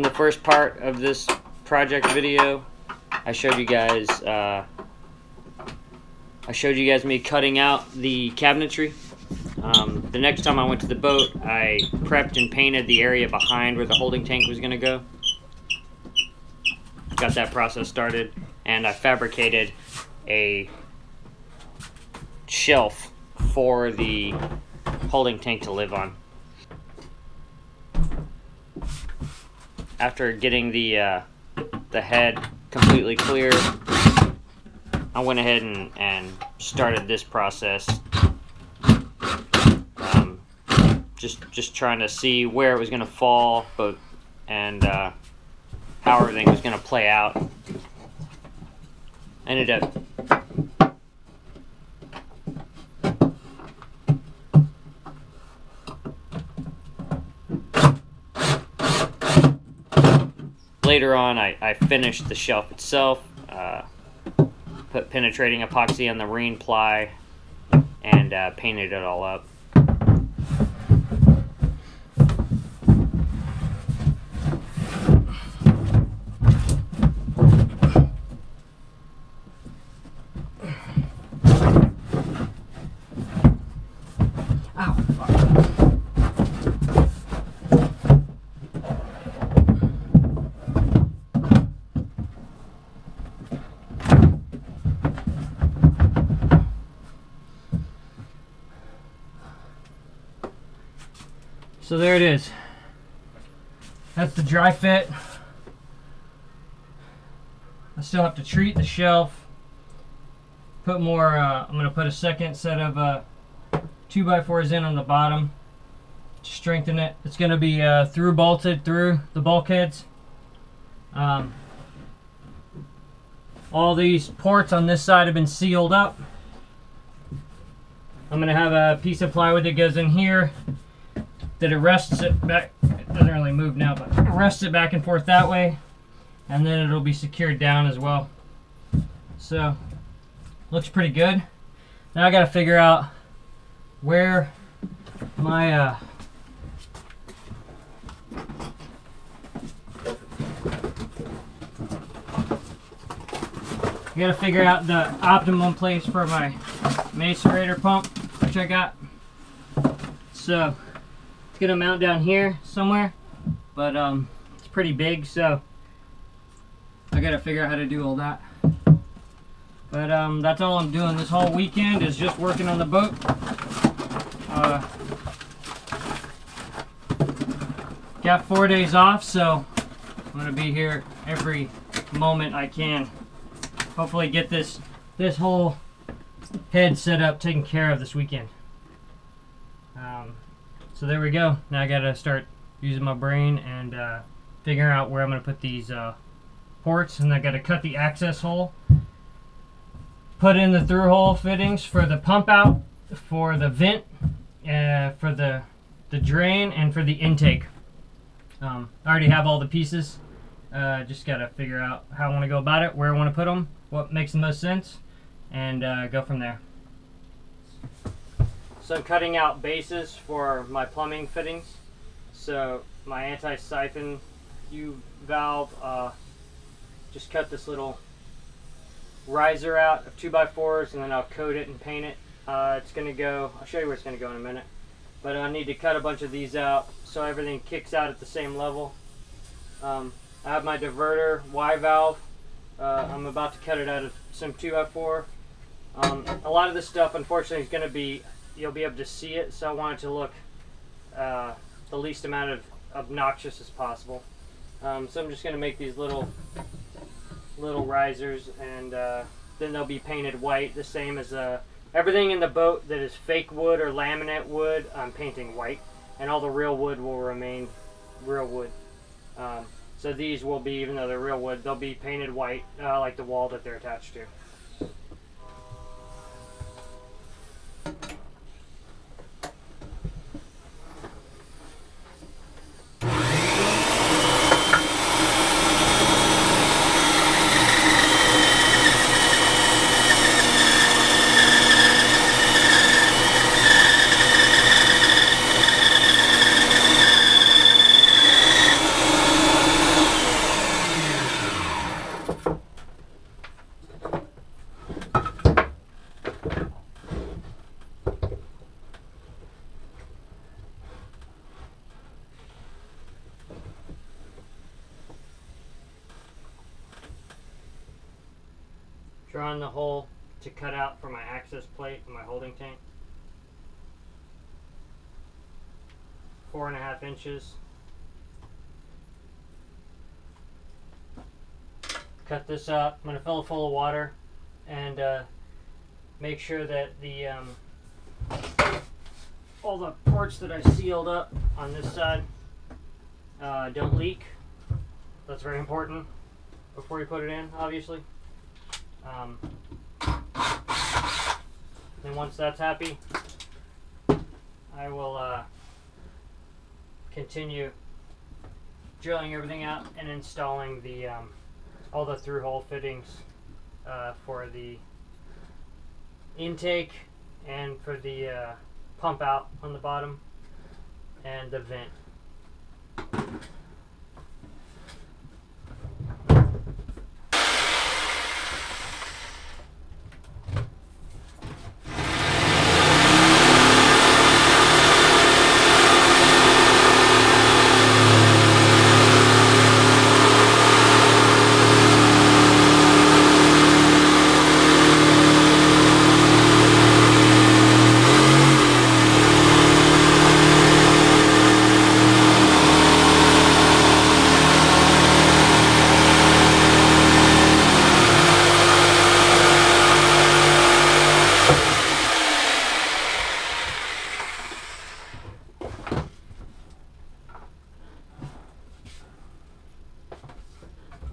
In the first part of this project video, I showed you guys me cutting out the cabinetry. The next time I went to the boat, I prepped and painted the area behind where the holding tank was going to go. Got that process started, and I fabricated a shelf for the holding tank to live on. After getting the head completely clear, I went ahead and started this process. Just trying to see where it was going to fall, and how everything was going to play out. Ended up later on, I finished the shelf itself, put penetrating epoxy on the marine ply, and painted it all up. So there it is. That's the dry fit. I still have to treat the shelf. Put more, I'm going to put a second set of 2x4s in on the bottom to strengthen it. It's going to be through bolted through the bulkheads. All these ports on this side have been sealed up. I'm going to have a piece of plywood that goes in here, that it rests it back. It doesn't really move now, but it rests it back and forth that way, and then it'll be secured down as well. So looks pretty good. Now I got to figure out where my I got to figure out the optimum place for my macerator pump, which I got. So gonna mount down here somewhere, but it's pretty big, so I gotta figure out how to do all that. But that's all I'm doing this whole weekend, is just working on the boat. Got 4 days off, so I'm gonna be here every moment I can. Hopefully get this whole head set up, taken care of this weekend. So there we go. Now I gotta start using my brain and figuring out where I'm gonna put these ports, and I gotta cut the access hole, put in the through hole fittings for the pump out, for the vent, for the drain, and for the intake. I already have all the pieces. Just gotta figure out how I want to go about it, where I want to put them, what makes the most sense, and go from there. So I'm cutting out bases for my plumbing fittings. So my anti-siphon U-valve, just cut this little riser out of 2x4s, and then I'll coat it and paint it. It's going to go, I'll show you where it's going to go in a minute. But I need to cut a bunch of these out so everything kicks out at the same level. I have my diverter Y-valve. I'm about to cut it out of some 2x4. A lot of this stuff, unfortunately, is going to be, you'll be able to see it, so I want it to look the least amount of obnoxious as possible. So I'm just going to make these little risers, and then they'll be painted white, the same as everything in the boat that is fake wood or laminate wood. I'm painting white, and all the real wood will remain real wood. So these will be, even though they're real wood, they'll be painted white, like the wall that they're attached to. drawing the hole to cut out for my access plate and my holding tank. 4.5 inches. Cut this up. I'm going to fill it full of water and make sure that the all the ports that I sealed up on this side don't leak. That's very important before you put it in, obviously. Then once that's happy, I will continue drilling everything out and installing the all the through-hole fittings for the intake and for the pump out on the bottom and the vent.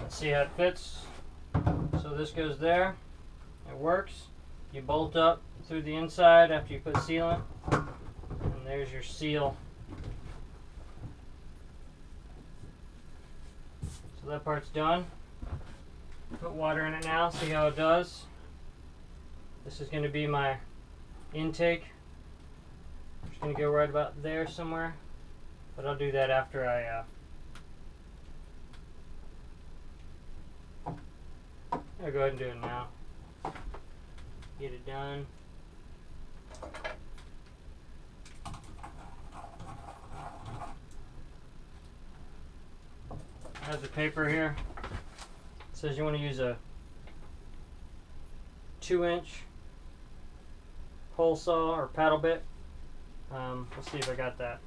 See how it fits. So this goes there. It works. You bolt up through the inside after you put sealant, and there's your seal. So that part's done. Put water in it now. See how it does. This is going to be my intake. I'm just going to go right about there somewhere, but I'll do that after I'll go ahead and do it now. Get it done. I have the paper here. It says you want to use a 2-inch hole saw or paddle bit. Let's see if I got that.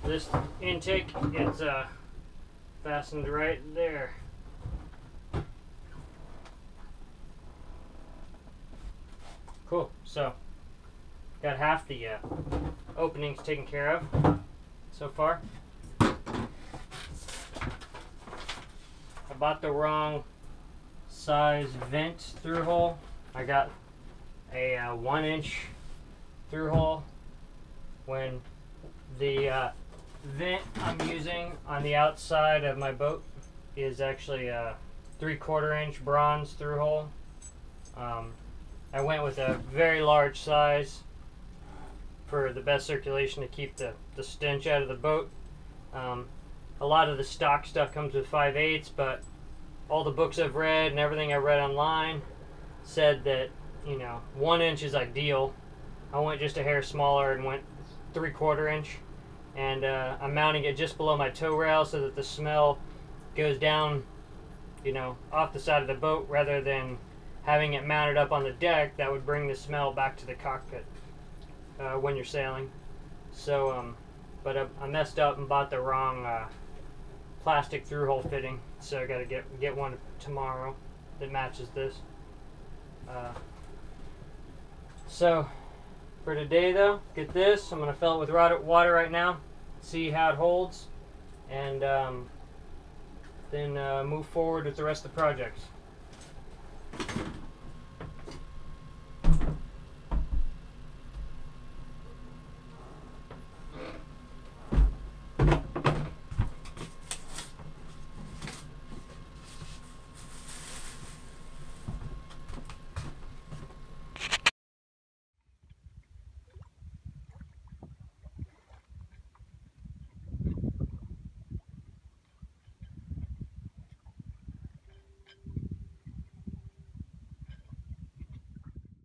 This intake is fastened right there. Cool. So got half the openings taken care of so far. I bought the wrong size vent through hole. I got a 1-inch through hole when the vent I'm using on the outside of my boat is actually a 3/4 inch bronze through hole. I went with a very large size for the best circulation to keep the stench out of the boat. A lot of the stock stuff comes with 5/8, but all the books I've read and everything I read online said that, you know, 1 inch is ideal. I went just a hair smaller and went 3/4 inch, and I'm mounting it just below my tow rail so that the smell goes down, you know, off the side of the boat rather than having it mounted up on the deck. That would bring the smell back to the cockpit when you're sailing. So, but I messed up and bought the wrong plastic through-hole fitting, so I got to get one tomorrow that matches this. So for today though, get this. I'm going to fill it with water right now, see how it holds, and then move forward with the rest of the projects.